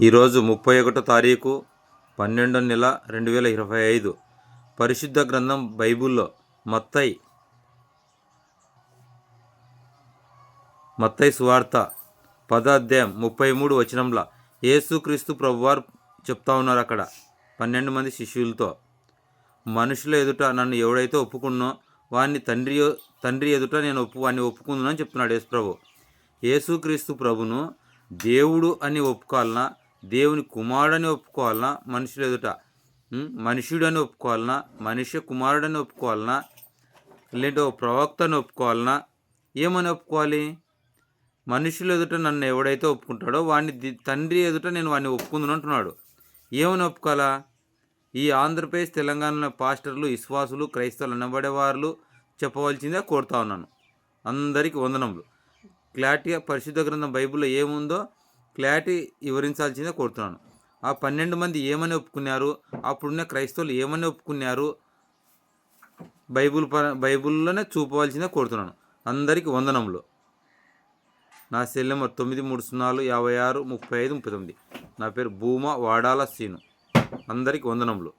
ఈరోజు 31 తారీఖు 12వ నెల 2025. పరిశుద్ధ గ్రంథం బైబిల్లో మత్తయి సువార్త 10వ అధ్యాయం 33 వచనంలో యేసుక్రీస్తు ప్రభువారు చెప్తా ఉన్నారు. అక్కడ 12 మంది శిష్యులతో, మనుషుల ఎదుట నన్ను ఎవడైతే ఒప్పుకున్నో వాడిని తండ్రి ఎదుట నేను వాడిని ఒప్పుకుందునని చెప్తున్నాడు యేసు ప్రభు. యేసుక్రీస్తు ప్రభును దేవుడు అని ఒప్పుకోవాలన్నా, దేవుని కుమారుడని ఒప్పుకోవాలన్నా, మనుషుల ఎదుట మనుష్యుడని ఒప్పుకోవాలన్నా, మనుష్య కుమారుడని ఒప్పుకోవాలన్నా, లేదంటే ఒక ప్రవక్తని ఒప్పుకోవాలన్నా, ఏమని ఒప్పుకోవాలి? మనుషుల ఎదుట నన్ను ఎవడైతే ఒప్పుకుంటాడో వాడిని తండ్రి ఎదుట నేను వాడిని ఒప్పుకుందును అంటున్నాడు. ఏమని ఒప్పుకోవాలా? ఈ ఆంధ్రప్రదేశ్ తెలంగాణలో పాస్టర్లు, విశ్వాసులు, క్రైస్తవులు అనబడేవారు చెప్పవలసిందే కోరుతా ఉన్నాను. అందరికీ వందనములు. క్లారిటీగా పరిశుద్ధ గ్రంథం బైబిల్లో ఏముందో క్లారిటీ వివరించాల్సిందే కోరుతున్నాను. ఆ 12 మంది ఏమని ఒప్పుకున్నారు, అప్పుడున్న క్రైస్తవులు ఏమని ఒప్పుకున్నారు, బైబిల్లోనే చూపవలసిందే కోరుతున్నాను. అందరికీ వందనములు. నా సెల్ నెంబర్ 9305563539. నా పేరు భూమా వాడాల సీను. అందరికీ వందనములు.